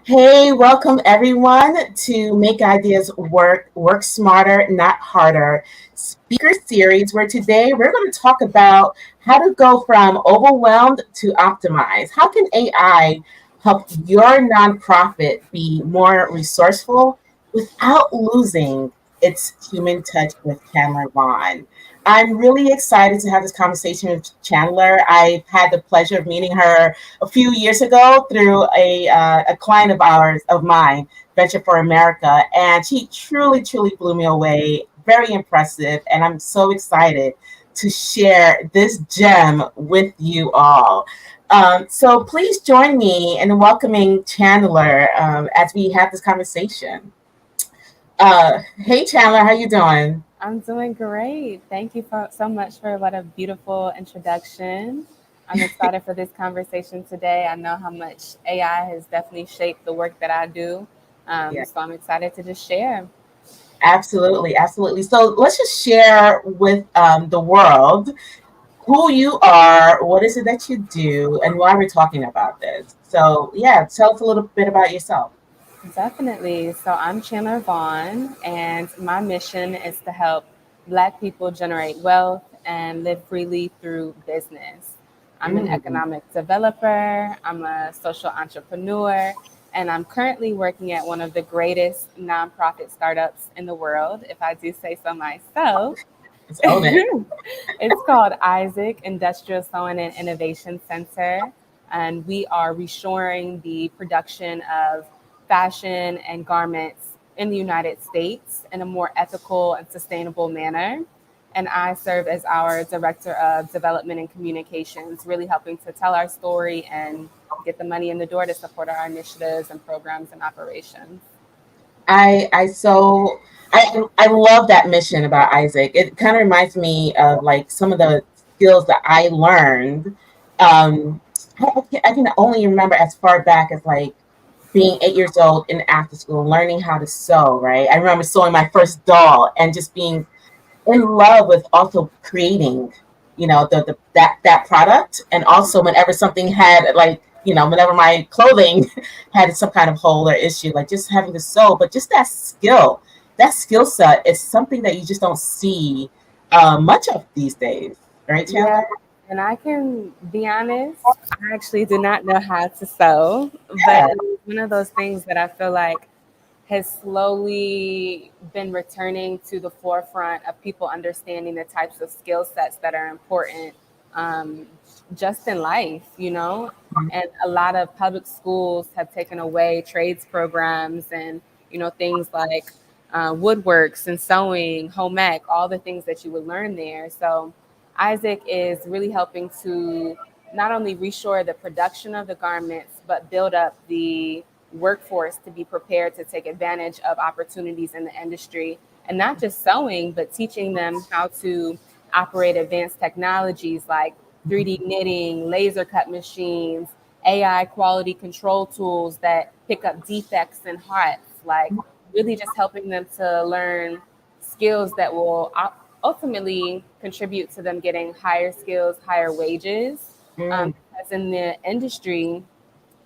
Hey, welcome everyone to Make Ideas Work Smarter, Not Harder speaker series, where today we're going to talk about how to go from overwhelmed to optimized. How can AI help your nonprofit be more resourceful without losing its human touch with Chandler Vaughn? I'm really excited to have this conversation with Chandler. I've had the pleasure of meeting her a few years ago through a client of mine, Venture for America, and she truly blew me away. Very impressive, and I'm so excited to share this gem with you all. So please join me in welcoming Chandler as we have this conversation. Hey Chandler, how you doing? I'm doing great. Thank you so much for what a beautiful introduction. I'm excited for this conversation today. I know how much AI has definitely shaped the work that I do. Yeah, So I'm excited to just share. absolutely. So let's just share with the world who you are, what is it that you do, and why we're talking about this. So, yeah, tell us a little bit about yourself. Definitely. So I'm Chandler Vaughn, and my mission is to help Black people generate wealth and live freely through business. I'm an Mm, economic developer, I'm a social entrepreneur, and I'm currently working at one of the greatest nonprofit startups in the world, if I do say so myself. let's own it. It's called Isaac Industrial Sewing and Innovation Center, and we are reshoring the production of fashion and garments in the United States in a more ethical and sustainable manner. And I serve as our Director of Development and Communications, really helping to tell our story and get the money in the door to support our initiatives and programs and operations. I love that mission about Isaac. It kind of reminds me of like some of the skills that I learned. Um, I can only remember as far back as like being 8 years old in after school, learning how to sew, right? I remember sewing my first doll and just being in love with also creating, that product. And also whenever something had like, whenever my clothing had some kind of hole or issue, like just having to sew, but just that skill set is something that you just don't see much of these days, right, Yeah, Chandler? and I can be honest, I actually do not know how to sew, but Yeah. it's one of those things that I feel like has slowly been returning to the forefront of people understanding the types of skill sets that are important um, just in life, you know? And a lot of public schools have taken away trades programs and, things like woodworks and sewing, home ec, all the things that you would learn there. So Isaac is really helping to not only reshore the production of the garments, but build up the workforce to be prepared to take advantage of opportunities in the industry. And not just sewing, but teaching them how to operate advanced technologies like 3D knitting, laser cut machines, AI quality control tools that pick up defects and hearts, like really just helping them to learn skills that will ultimately contribute to them getting higher skills, higher wages. Mm. Because in the industry,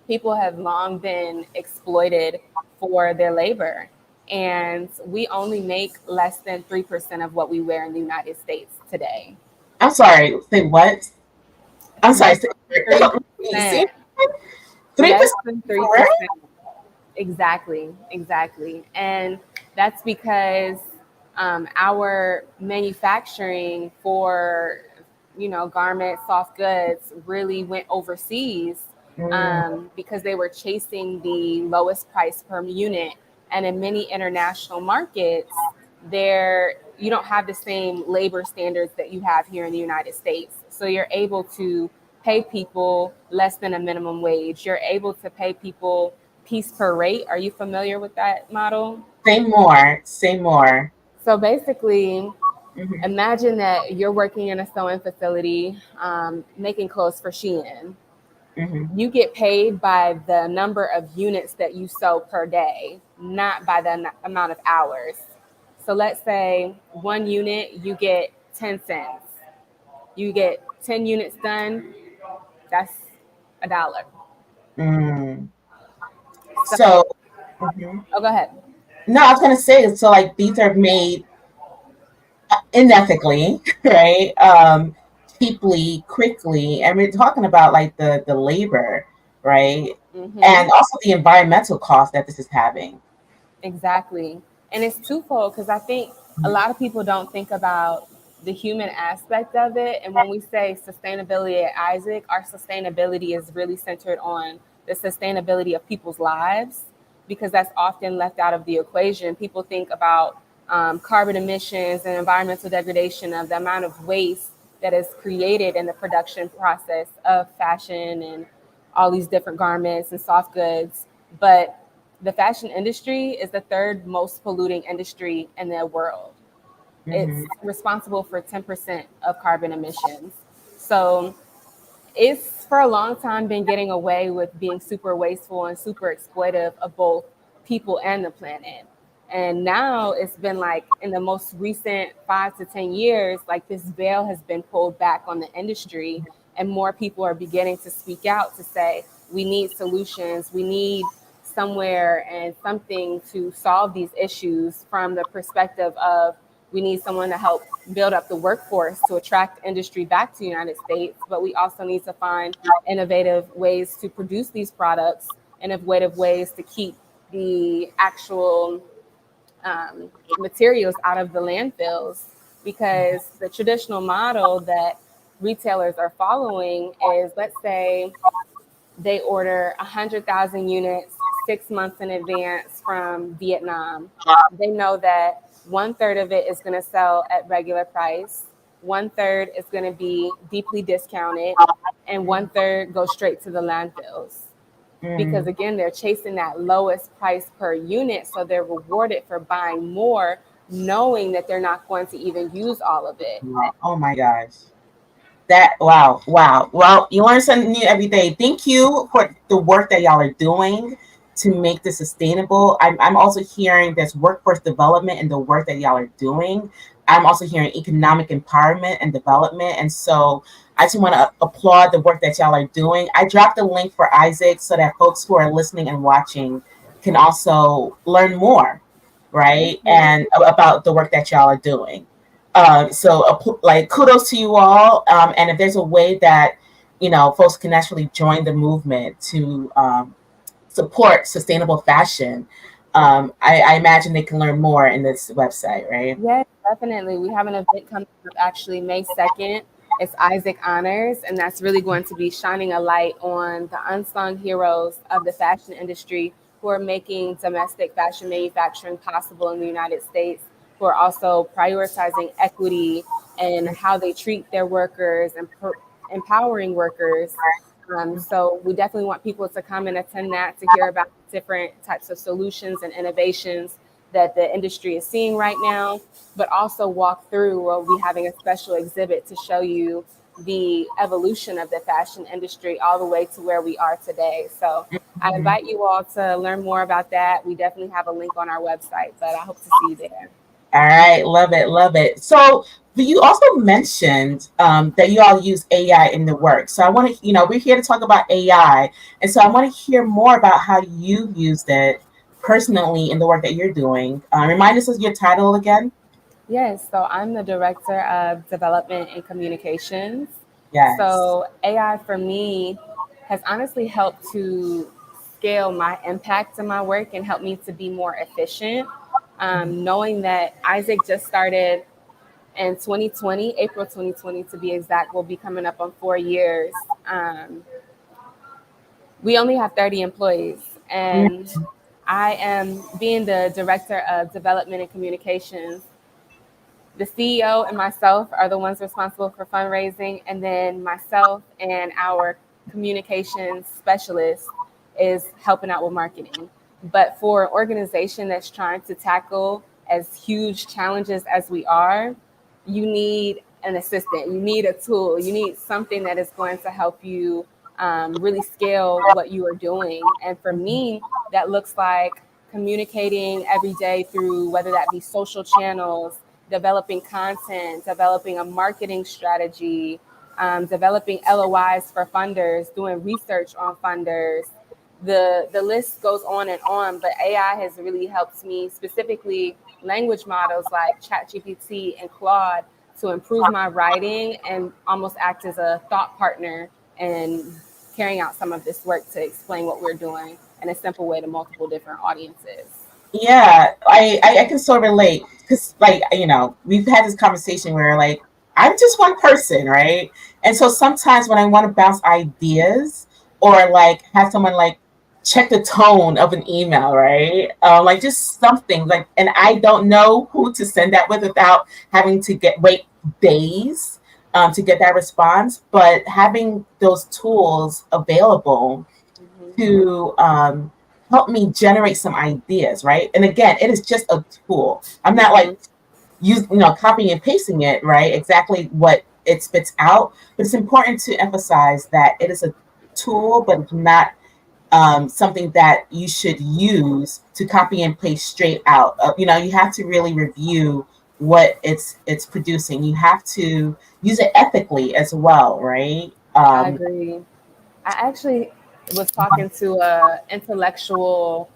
people have long been exploited for their labor. And we only make less than 3% of what we wear in the United States today. I'm sorry, say what? I'm sorry, Less say, than 3%. 3% Less than for real? 3%. Exactly, exactly. And that's because our manufacturing for, garments, soft goods really went overseas Mm, because they were chasing the lowest price per unit. And in many international markets, there you don't have the same labor standards that you have here in the United States. So you're able to pay people less than a minimum wage. You're able to pay people piece per rate. Are you familiar with that model? say more, say more. So basically, Mhm, imagine that you're working in a sewing facility making clothes for Shein. mhm. You get paid by the number of units that you sew per day, not by the amount of hours. So let's say one unit, you get 10 cents. You get 10 units done, that's $1. Mm. So, So, mhm. oh, go ahead. No, I was gonna say, so like these are made unethically, right? Cheaply, quickly, and we're talking about like the labor, right? Hmm. And also the environmental cost that this is having. Exactly. And it's twofold because I think a lot of people don't think about the human aspect of it. And when we say sustainability at Isaac, our sustainability is really centered on the sustainability of people's lives because that's often left out of the equation. People think about carbon emissions and environmental degradation of the amount of waste that is created in the production process of fashion and all these different garments and soft goods. But the fashion industry is the third most polluting industry in the world. It's Hmm. responsible for 10% of carbon emissions. So it's for a long time been getting away with being super wasteful and super exploitive of both people and the planet. And now it's been like in the most recent 5 to 10 years, like this veil has been pulled back on the industry, and more people are beginning to speak out to say, we need solutions, we need somewhere and something to solve these issues from the perspective of we need someone to help build up the workforce to attract industry back to the United States, but we also need to find innovative ways to produce these products, innovative ways to keep the actual materials out of the landfills, because the traditional model that retailers are following is, let's say they order 100,000 units 6 months in advance from Vietnam. They know that one third of it is going to sell at regular price, one third is going to be deeply discounted, and one third goes straight to the landfills. Because Mm. again, they're chasing that lowest price per unit. So they're rewarded for buying more, knowing that they're not going to even use all of it. Wow. Oh my gosh. That wow, wow. Well, you learn something new every day. Thank you for the work that y'all are doing to make this sustainable. I'm also hearing there's workforce development in the work that y'all are doing. I'm also hearing economic empowerment and development. And so I just want to applaud the work that y'all are doing. I dropped a link for Isaac so that folks who are listening and watching can also learn more, right? Mhm. And about the work that y'all are doing. Like kudos to you all. And if there's a way that folks can actually join the movement to support sustainable fashion, I imagine they can learn more in this website, right? Yes, definitely. We have an event coming up actually May 2nd. It's Isaac Honors, and that's really going to be shining a light on the unsung heroes of the fashion industry who are making domestic fashion manufacturing possible in the United States, who are also prioritizing equity and how they treat their workers and empowering workers. So we definitely want people to come and attend that to hear about different types of solutions and innovations that the industry is seeing right now, but also walk through. We'll be having a special exhibit to show you the evolution of the fashion industry all the way to where we are today. So I Mhm. invite you all to learn more about that. We definitely have a link on our website, but I hope to see you there. All right, love it, love it. So, but you also mentioned that you all use AI in the work. So I want to, we're here to talk about AI, and so I want to hear more about how you used it personally in the work that you're doing. Remind us of your title again. Yes, so I'm the director of development and communications. Yes. So AI for me has honestly helped to scale my impact in my work and help me to be more efficient. Knowing that Isaac just started in 2020, April 2020 to be exact, will be coming up on 4 years. We only have 30 employees, and I am being the director of development and communications. The CEO and myself are the ones responsible for fundraising, and then myself and our communications specialist is helping out with marketing. But for an organization that's trying to tackle as huge challenges as we are, you need an assistant, you need a tool, you need something that is going to help you really scale what you are doing. And for me, that looks like communicating every day through whether that be social channels, developing content, developing a marketing strategy, developing LOIs for funders, doing research on funders, The list goes on and on, but AI has really helped me, specifically language models like ChatGPT and Claude, to improve my writing and almost act as a thought partner and carrying out some of this work to explain what we're doing in a simple way to multiple different audiences. Yeah, I can so relate because, like, we've had this conversation where, like, I'm just one person, right? And so sometimes when I want to bounce ideas or like have someone like check the tone of an email, right? Like just something like, and I don't know who to send that with without having to wait days to get that response. But having those tools available Mm-hmm. to help me generate some ideas, right? And again, it is just a tool. I'm not like Mm-hmm. copying and pasting it, right? Exactly what it spits out. But it's important to emphasize that it is a tool, but it's not something that you should use to copy and paste straight out. You have to really review what it's producing. You have to use it ethically as well, right? I agree. I actually was talking to a intellectual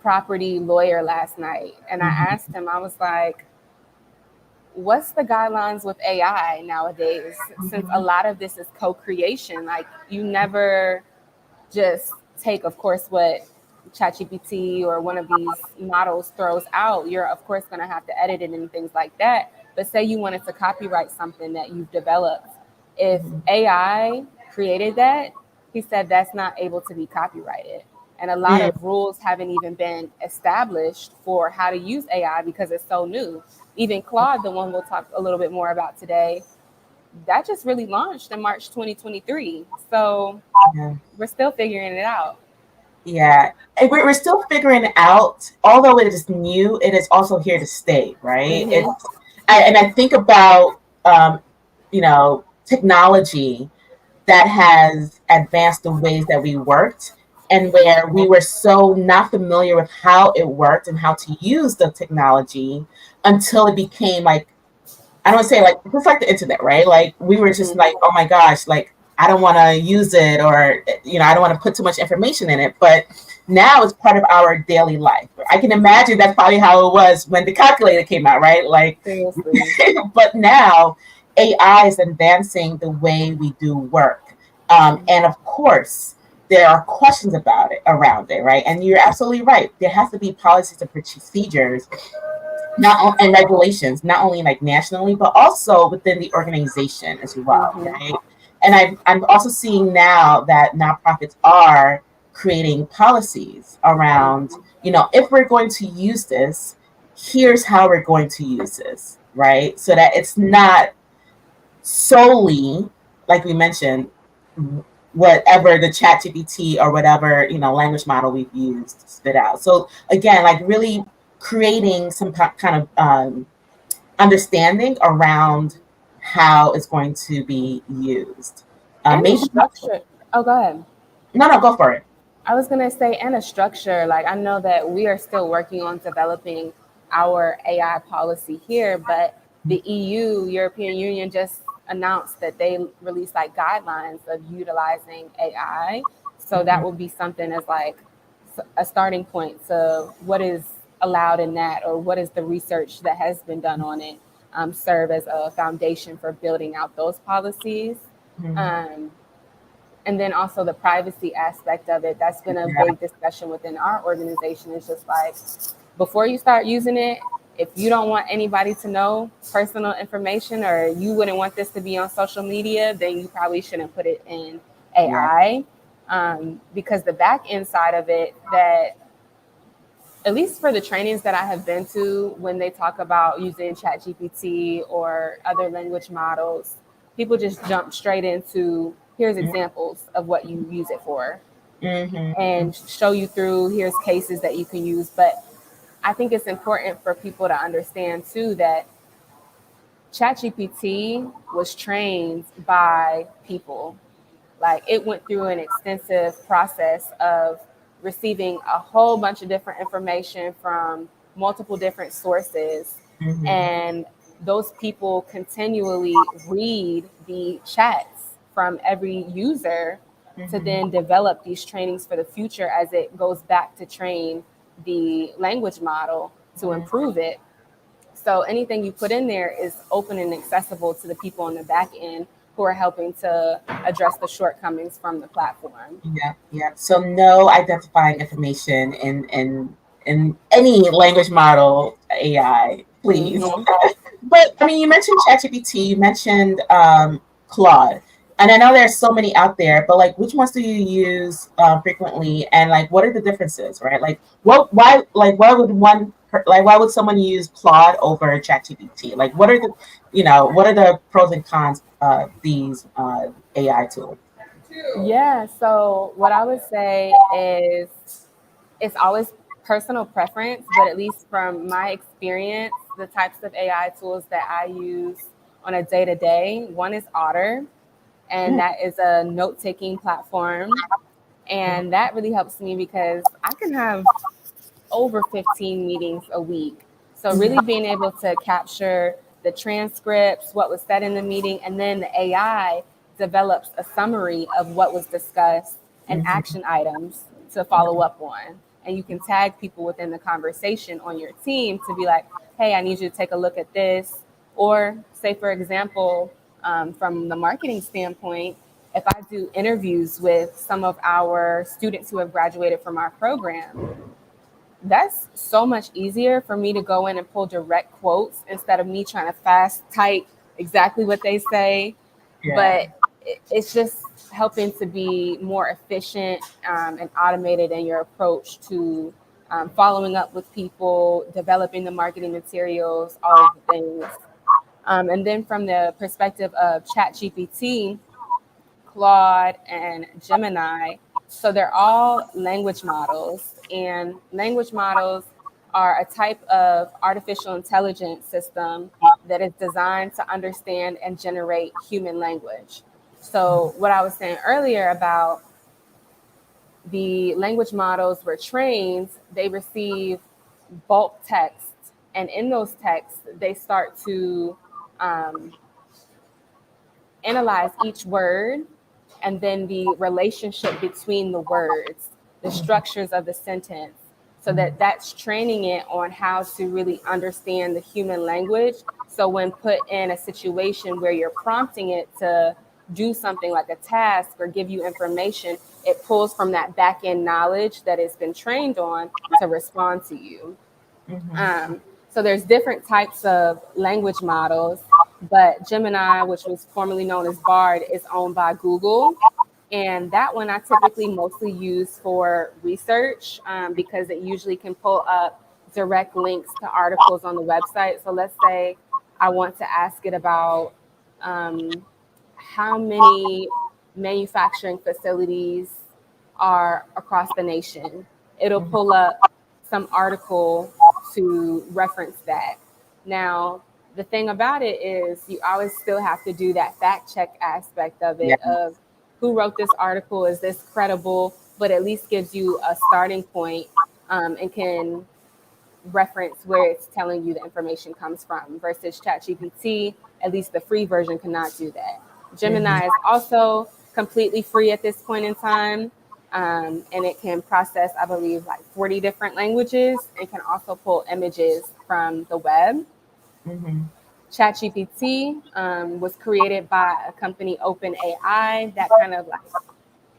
property lawyer last night, and I Mhm, asked him, I was like, what's the guidelines with AI nowadays? Since a mhm, lot of this is co-creation, like you never just take, of course, what ChatGPT or one of these models throws out. You're of course going to have to edit it and things like that. But say you wanted to copyright something that you've developed, if mhm. AI created that, he said that's not able to be copyrighted. And a lot Mm, of rules haven't even been established for how to use AI because it's so new. Even Claude, the one we'll talk a little bit more about today, that just really launched in March 2023. So yeah. we're still figuring it out. Yeah, and we're still figuring it out. Although it is new, it is also here to stay, right? Mm-hmm. And I think about technology that has advanced the ways that we worked, and where we were so not familiar with how it worked and how to use the technology until it became like, I don't say like just like the internet, right? Like we were just Mm-hmm. like, oh my gosh, like I don't want to use it, or I don't want to put too much information in it. But now it's part of our daily life. I can imagine that's probably how it was when the calculator came out, right? Like, Seriously. but now AI is advancing the way we do work, and of course there are questions about it around it, right? And you're absolutely right. There has to be policies and procedures and regulations, not only like nationally, but also within the organization as well, Mm-hmm. right? And I'm also seeing now that nonprofits are creating policies around, Mm-hmm. if we're going to use this, here's how we're going to use this, right? So that it's not solely, like we mentioned, whatever the chat GPT or whatever language model we've used spit out. So again, like really creating some kind of understanding around how it's going to be used. And a Maybe structure. Oh, go ahead. no, go for it. I was gonna say, and a structure. Like I know that we are still working on developing our AI policy here, but the EU, European Union, just announced that they released like guidelines of utilizing AI. So that Mhm. would be something as like a starting point to what is allowed in that, or what is the research that has been done on it, serve as a foundation for building out those policies. Mhm. Um, and then also the privacy aspect of it, that's been a Yeah, big discussion within our organization. It's just like, before you start using it, if you don't want anybody to know personal information, or you wouldn't want this to be on social media, then you probably shouldn't put it in yeah. AI. Because the back end side of it, that at least for the trainings that I have been to, when they talk about using ChatGPT or other language models, people just jump straight into, here's examples of what you use it for, Mm-hmm. and show you through, here's cases that you can use. But I think it's important for people to understand too that ChatGPT was trained by people. Like it went through an extensive process of receiving a whole bunch of different information from multiple different sources. Mm-hmm. And those people continually read the chats from every user to then develop these trainings for the future as it goes back to train the language model to improve it. So anything you put in there is open and accessible to the people on the back end who are helping to address the shortcomings from the platform. Yeah, yeah. So no identifying information in any language model AI, please. Hmm. But I mean, you mentioned ChatGPT, you mentioned Claude, and I know there's so many out there. But like, which ones do you use frequently, and like, what are the differences, right? Like, why would why would someone use Claude over ChatGPT? Like, what are the, what are the pros and cons of these AI tools? Yeah, so what I would say is it's always personal preference, but at least from my experience, the types of AI tools that I use on a day to day, one is Otter, and Mm, that is a note taking platform. And that really helps me because I can have over 15 meetings a week. So, mhm, really being able to capture the transcripts, what was said in the meeting, and then the AI develops a summary of what was discussed and mhm, action items to follow up on. And you can tag people within the conversation on your team to be like, hey, I need you to take a look at this. Or, say, for example, from the marketing standpoint, if I do interviews with some of our students who have graduated from our program, that's so much easier for me to go in and pull direct quotes instead of me trying to fast type exactly what they say. yeah. But it's just helping to be more efficient and automated in your approach to following up with people, developing the marketing materials, all of the things. And then from the perspective of ChatGPT, Claude, and Gemini. So they're all language models, and language models are a type of artificial intelligence system that is designed to understand and generate human language. So, what I was saying earlier about the language models were trained, they receive bulk text, and in those texts, they start to um, analyze each word and then the relationship between the words, the structures of the sentence, so that that's training it on how to really understand the human language. So when put in a situation where you're prompting it to do something like a task or give you information, it pulls from that back end knowledge that it's been trained on to respond to you. Mhm. Um, so there's different types of language models, but Gemini, which was formerly known as Bard, is owned by Google. And that one I typically mostly use for research because it usually can pull up direct links to articles on the website. So let's say I want to ask it about um, how many manufacturing facilities are across the nation. It'll Mhm. pull up some article to reference that. Now, the thing about it is you always still have to do that fact check aspect of Yeah. it of who wrote this article, is this credible, but at least gives you a starting point and can reference where it's telling you the information comes from versus ChatGPT. At least the free version cannot do that. Mhm. Gemini is also completely free at this point in time. And it can process, I believe, like 40 different languages and can also pull images from the web. Mhm. ChatGPT was created by a company, OpenAI, that kind of like,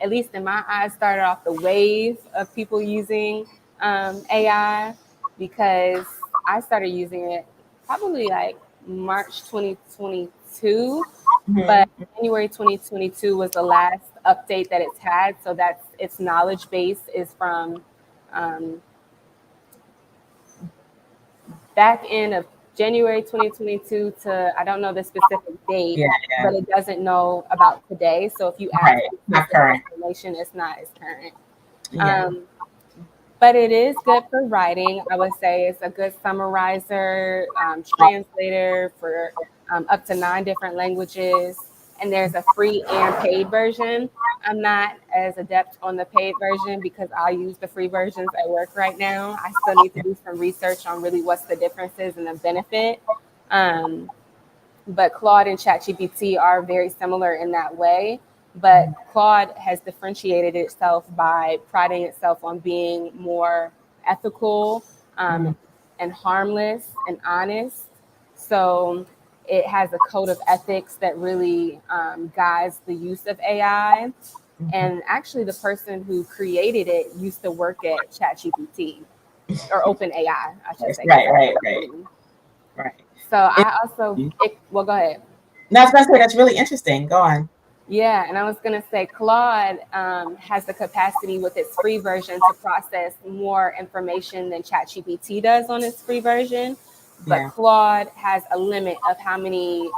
at least in my eyes, started off the wave of people using AI because I started using it probably like March 2022, but Mhm. January 2022 was the last update that it's had. So that's its knowledge base is from um, back end of January 2022 to I don't know the specific date, Yeah, but yeah. it doesn't know about today. So if you ask Right. for Not specific current. information, it's not as current. Yeah. Um, but it is good for writing. I would say it's a good summarizer, translator for up to 9 different languages. And there's a free and paid version. I'm not as adept on the paid version because I use the free versions at work right now. I still need to Yeah. do some research on really what's the differences and the benefit. Um, but Claude and ChatGPT are very similar in that way. But Claude has differentiated itself by priding itself on being more ethical, Mhm. and harmless and honest. So it has a code of ethics that really guides the use of AI. Mhm. And actually, the person who created it used to work at ChatGPT or OpenAI, I should say, because Right, that's right, the right, name. right. So I also, well, go ahead. No, I was gonna say that's really interesting. Go on. Yeah, and I was going to say Claude has the capacity with its free version to process more information than ChatGPT does on its free version. But Yeah. Claude has a limit of how many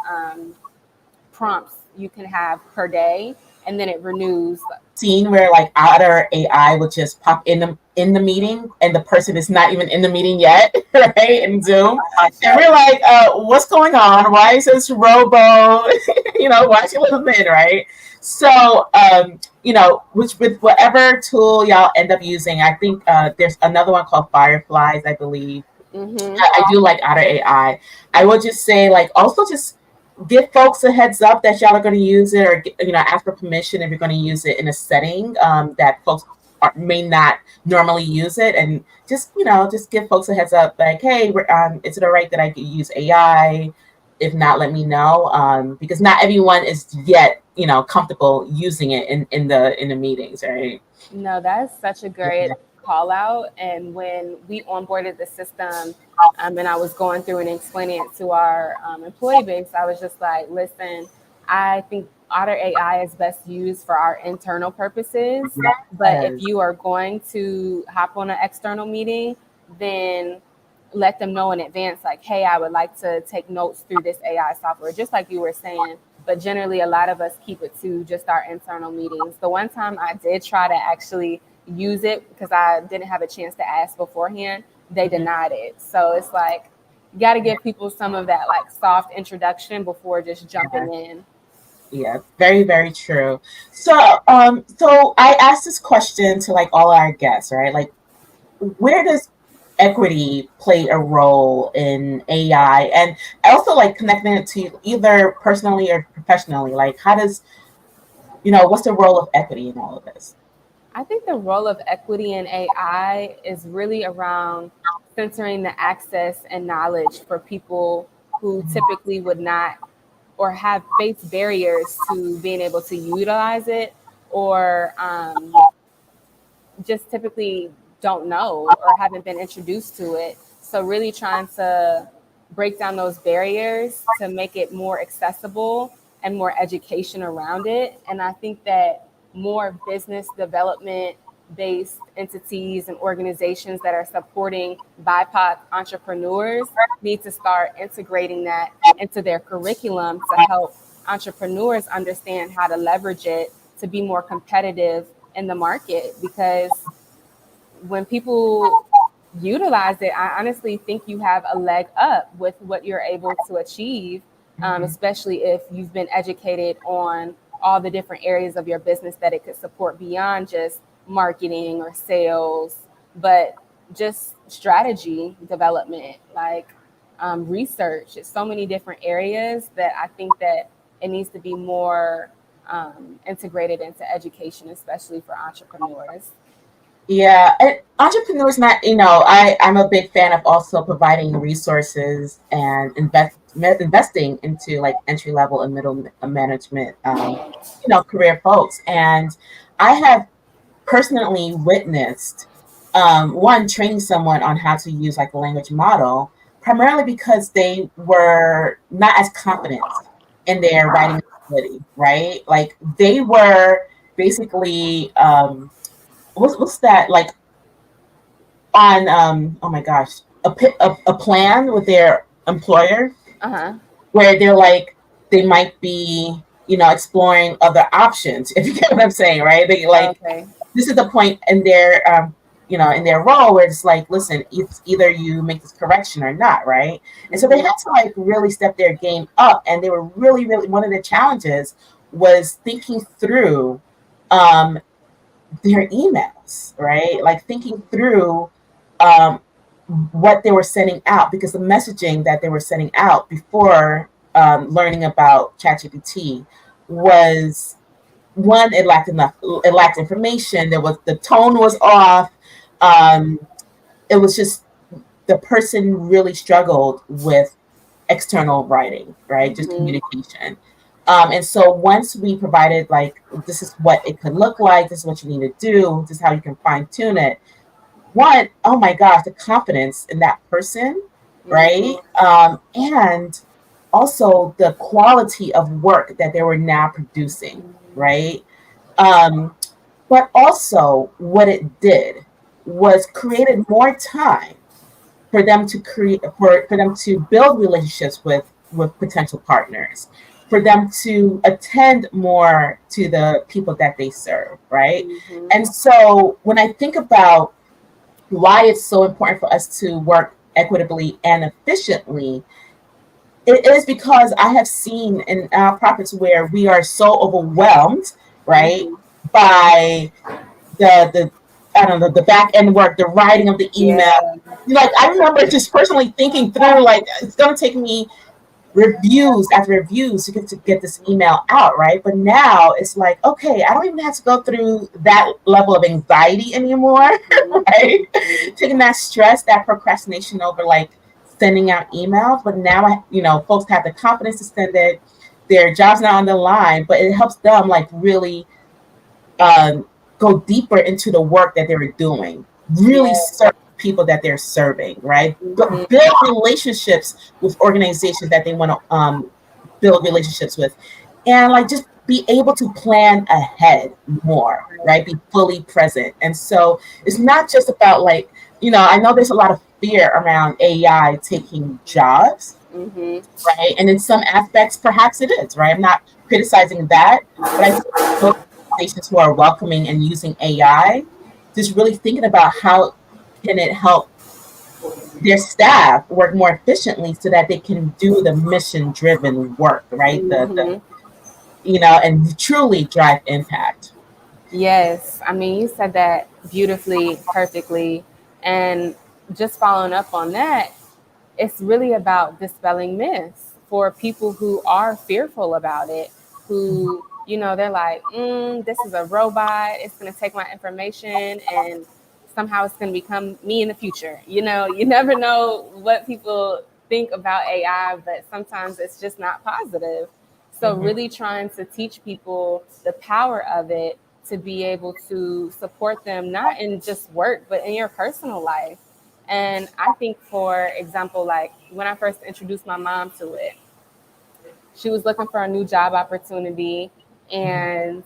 prompts you can have per day, and then it renews. Scene where like Otter AI would just pop in the meeting and the person is not even in the meeting yet, right? In Zoom. And we're like, what's going on? Why is this robo, why is she listening, right? So, which with whatever tool y'all end up using, I think there's another one called Fireflies, I believe. Mm-hmm. I do like Otter AI. I will just say, like, also just give folks a heads up that y'all are going to use it, or ask for permission if you're going to use it in a setting that folks may not normally use it, and just give folks a heads up, like, hey, is it all right that I could use AI? If not, let me know, because not everyone is yet comfortable using it in the meetings, right? No, that's such a great Yeah. call out. And when we onboarded the system, and I was going through and explaining it to our employee base, I was just like, listen, I think Otter AI is best used for our internal purposes. But if Yes. you are going to hop on an external meeting, then let them know in advance, like, hey, I would like to take notes through this AI software, just like you were saying. But generally, a lot of us keep it to just our internal meetings. The one time I did try to actually use it because I didn't have a chance to ask beforehand, they Mhm. denied it. So it's like, you got to give people some of that like soft introduction before just Yeah. jumping in. Yeah, very, very true. So I asked this question to like all our guests, right? Like, where does equity play a role in AI? And I also like connecting it to either personally or professionally. Like, how does what's the role of equity in all of this? I think the role of equity in AI is really around centering the access and knowledge for people who typically would not or have faced barriers to being able to utilize it, or just typically don't know or haven't been introduced to it. So, really trying to break down those barriers to make it more accessible and more education around it. And I think that more business development based entities and organizations that are supporting BIPOC entrepreneurs need to start integrating that into their curriculum to help entrepreneurs understand how to leverage it to be more competitive in the market. Because when people utilize it, I honestly think you have a leg up with what you're able to achieve, Mhm. especially if you've been educated on all the different areas of your business that it could support beyond just marketing or sales, but just strategy development, like research. It's so many different areas that I think that it needs to be more integrated into education, especially for entrepreneurs. Yeah, and entrepreneurs not, I'm a big fan of also providing resources and investing into like entry level and middle management, career folks. And I have personally witnessed one training someone on how to use like a language model, primarily because they were not as confident in their writing ability, right? Like they were basically what's that like on oh my gosh, a plan with their employer Uh-huh. where they're like they might be exploring other options, if you get what I'm saying, right? They like Okay. this is the point in their in their role where it's like, listen, it's either you make this correction or not, right? And so they Mm-hmm. had to like really step their game up, and they were really, really, one of the challenges was thinking through um their emails, right? Like thinking through um, what they were sending out, because the messaging that they were sending out before learning about ChatGPT was one, it lacked information. The tone was off. Um, it was just the person really struggled with external writing, right? Just Mhm. communication. And so once we provided like this is what it could look like, this is what you need to do, this is how you can fine tune it. One, oh my gosh, the confidence in that person, right? Mhm. And also the quality of work that they were now producing, Mhm. right? Um, but also what it did was created more time for them to for them to build relationships with potential partners, for them to attend more to the people that they serve, right? Mhm. And so when I think about why it's so important for us to work equitably and efficiently, it is because I have seen in our profits where we are so overwhelmed, right, Mhm. by the I don't know, the back end work, the writing of the email. Yeah. Like I remember just personally thinking through like it's gonna take me reviews after reviews to get this email out, right? But now it's like, okay, I don't even have to go through that level of anxiety anymore, Mhm. right? Mhm. Taking that stress, that procrastination over like sending out emails. But now, folks have the confidence to send it. Their job's not on the line, but it helps them like really um, go deeper into the work that they were doing, really Yeah. serve people that they're serving, right? But Mhm. build relationships with organizations that they want to build relationships with, and like just be able to plan ahead more, right? Be fully present. And so it's not just about like, I know there's a lot of fear around AI taking jobs, Mhm. right? And in some aspects, perhaps it is, right? I'm not criticizing that, but I think those organizations who are welcoming and using AI, just really thinking about how can it help their staff work more efficiently so that they can do the mission driven work, right? Mhm. And truly drive impact. Yes, I mean, you said that beautifully, perfectly. And just following up on that, it's really about dispelling myths for people who are fearful about it, who, they're like, this is a robot, it's going to take my information and somehow it's going to become me in the future. You never know what people think about AI, but sometimes it's just not positive. So, Mm-hmm. really trying to teach people the power of it to be able to support them, not in just work, but in your personal life. And I think, for example, like when I first introduced my mom to it, she was looking for a new job opportunity. And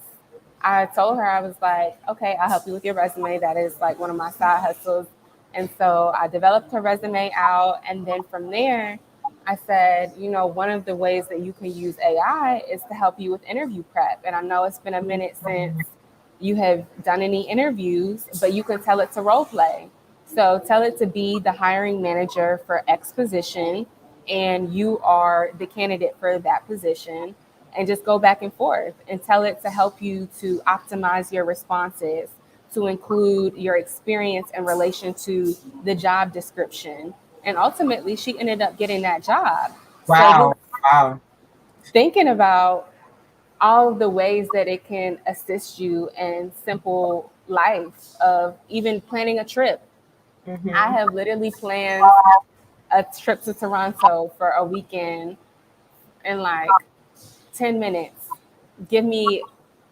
I told her, I was like, okay, I'll help you with your resume. That is like one of my side hustles. And so I developed her resume out. And then from there, I said, one of the ways that you can use AI is to help you with interview prep. And I know it's been a minute since you have done any interviews, but you can tell it to role play. So tell it to be the hiring manager for X position, and you are the candidate for that position, and just go back and forth and tell it to help you to optimize your responses, to include your experience in relation to the job description. And ultimately, she ended up getting that job. So just Wow. Wow. thinking about all of the ways that it can assist you in simple life of even planning a trip. I Mm-hmm. have literally planned a trip to Toronto for a weekend in like 10 minutes. Give me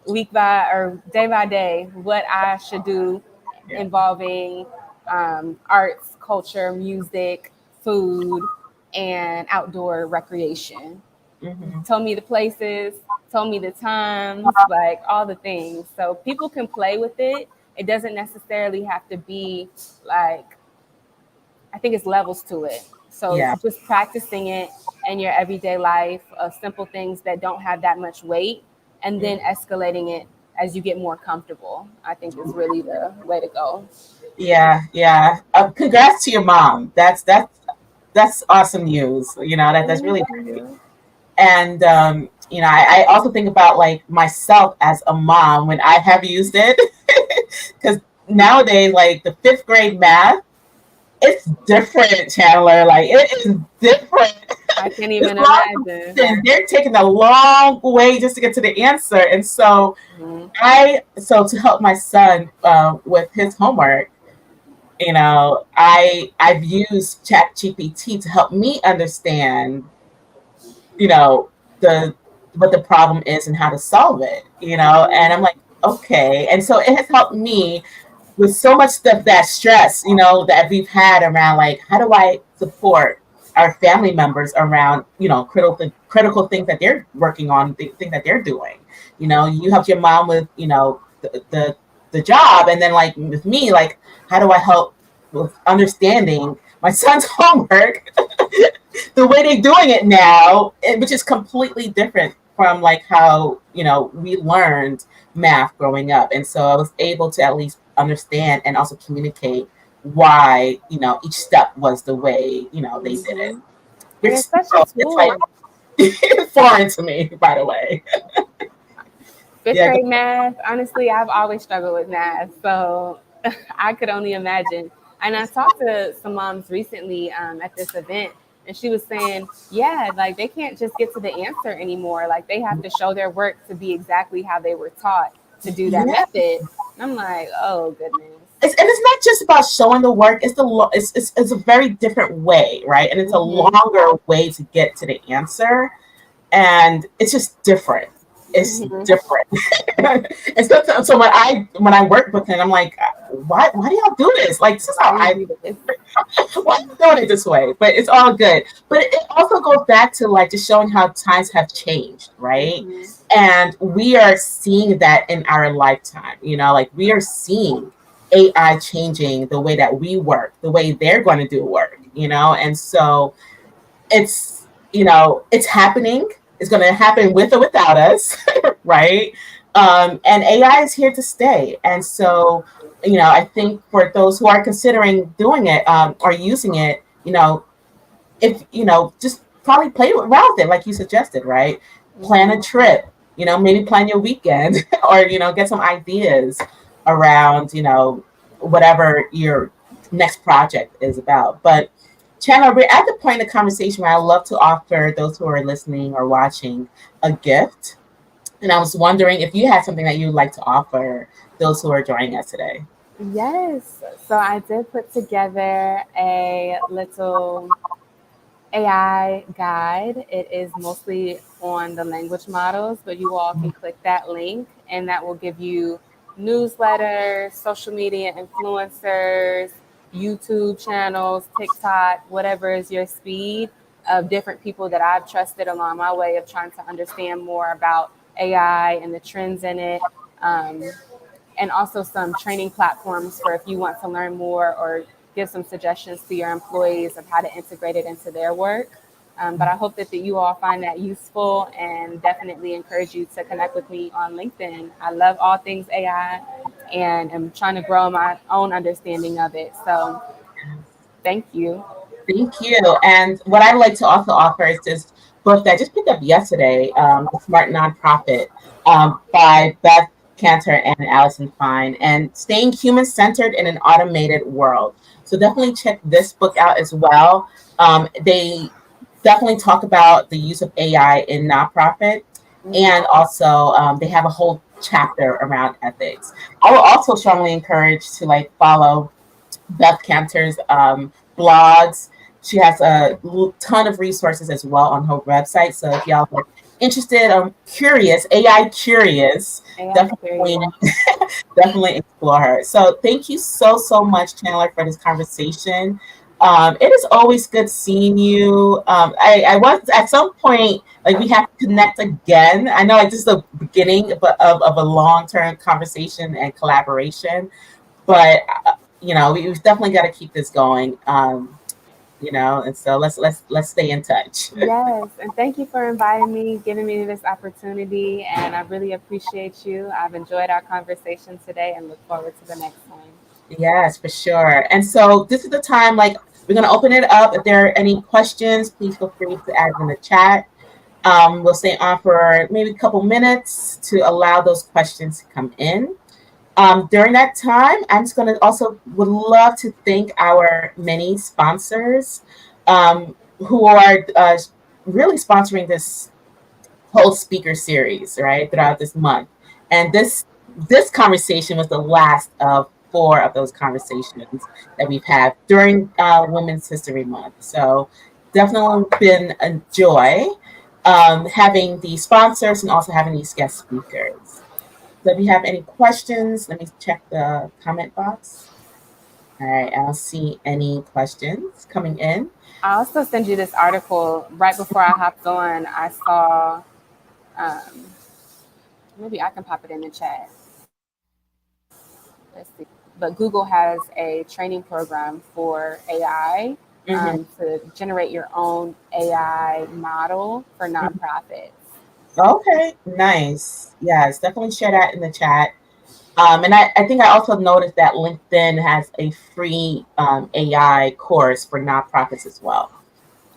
week by or day by day what I should do Yeah. involving arts, culture, music, food, and outdoor recreation. Mm-hmm. Told me the places, told me the times, like all the things. So people can play with it. It doesn't necessarily have to be like, I think it's levels to it. So Yeah. just practicing it in your everyday life of simple things that don't have that much weight, and then escalating it as you get more comfortable, I think is really the way to go. Yeah. Yeah. Congrats to your mom. That's awesome news. That's really great. Mhm. And I also think about like myself as a mom when I have used it, because nowadays like the fifth grade math, it's different, Chandler. Like it is different. I can't This even long imagine. question, they're taking a long way just to get to the answer. And so Mhm. to help my son with his homework, I've used ChatGPT to help me understand, you know, the what the problem is and how to solve it, and I'm like, okay. And so it has helped me with so much stuff, that stress, that we've had around, like, how do I support our family members around, critical things that they're working on, things that they're doing. You helped your mom with, the job, and then, like, with me, like, how do I help with understanding my son's homework the way they're doing it now, which is completely different from, like, how we learned math growing up. And so I was able to at least understand and also communicate why each step was the way they did it, Mhm. And which it's such a it's like tool. foreign to me, by the way. Fifth Yeah, grade math, honestly, I've always struggled with math. So I could only imagine. And I talked to some moms recently at this event, and she was saying, yeah, like they can't just get to the answer anymore. Like they have to show their work to be exactly how they were taught to do that yeah. method. And I'm like, oh, goodness. And it's not just about showing the work. It's a very different way, right? And it's a Hmm. longer way to get to the answer, and it's just different. It's Hmm. different. And so when I work with him, I'm like, why do y'all do this? Like, this is how Why you I do this? why are you doing it this way? But it's all good. But it also goes back to, like, just showing how times have changed, right? Hmm. And we are seeing that in our lifetime. Like, we are seeing AI changing the way that we work, the way they're going to do work. And so it's happening. It's going to happen with or without us, right? And AI is here to stay. And so, I think for those who are considering doing it, or using it, if just probably play around with it, like you suggested, right? Plan a Hmm. trip. Maybe plan your weekend, or get some ideas around whatever your next project is about. But Chandler, we're at the point in the conversation where I love to offer those who are listening or watching a gift. And I was wondering if you had something that you'd like to offer those who are joining us today. Yes. So I did put together a little AI guide. It is mostly on the language models, but you all can click that link and that will give you newsletters, social media influencers, YouTube channels, TikTok, whatever is your speed, of different people that I've trusted along my way of trying to understand more about AI and the trends in it. Um, and also some training platforms for if you want to learn more or give some suggestions to your employees of how to integrate it into their work. But I hope that you all find that useful and definitely encourage you to connect with me on LinkedIn. I love all things AI and am trying to grow my own understanding of it. So thank you. Thank you. And what I'd like to also offer is this book that I just picked up yesterday, The Smart Nonprofit, by Beth Cantor and Allison Fine, and Staying Human Centered in an Automated World. So definitely check this book out as well. They definitely talk about the use of AI in nonprofit, Mhm. and also they have a whole chapter around ethics. I will also strongly encourage to, like, follow Beth Cantor's blogs. She has a ton of resources as well on her website. So if y'all are interested or curious, AI curious, AI definitely curious. definitely explore her. So thank you so much, Chandler, for this conversation. It is always good seeing you. I was at some point, like, we have to connect again. I know, like, this is the beginning of a long term conversation and collaboration, but we've definitely got to keep this going. And so let's stay in touch. Yes, and thank you for inviting me, giving me this opportunity, and I really appreciate you. I've enjoyed our conversation today and look forward to the next one. Yes, for sure. And so this is the time, like, we're going to open it up. If there are any questions, please feel free to add in the chat. We'll stay on for maybe a couple minutes to allow those questions to come in. During that time, I'm just going to also would love to thank our many sponsors, who are really sponsoring this whole speaker series, right, throughout this month. And this conversation was the last of four of those conversations that we've had during Women's History Month. So definitely been a joy having the sponsors and also having these guest speakers. So if you have any questions, let me check the comment box. All right, I don't see any questions coming in. I also send you this article right before I hopped on. I saw, um, maybe I can pop it in the chat. Let's see. But Google has a training program for AI, Mm-hmm. to generate your own AI model for nonprofits. Okay, nice. Yes, definitely share that in the chat. And I think I also noticed that LinkedIn has a free AI course for nonprofits as well.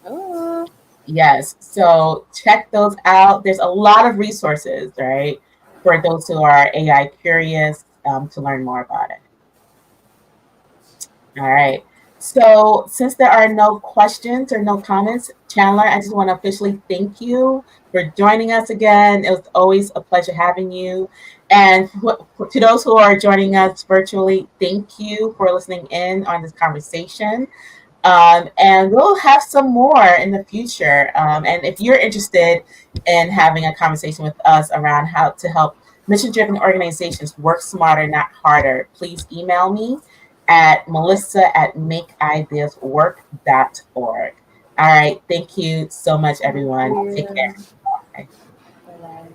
Ooh. Yes, so check those out. There's a lot of resources, right, for those who are AI curious to learn more about it. All right. So since there are no questions or no comments, Chandler, I just want to officially thank you for joining us again. It was always a pleasure having you. And to those who are joining us virtually, thank you for listening in on this conversation. And we'll have some more in the future. And if you're interested in having a conversation with us around how to help mission driven organizations work smarter, not harder, please email me at melissa@makeideaswork.org. All right. Thank you so much, Thank everyone. Take you. care. Bye. Bye-bye.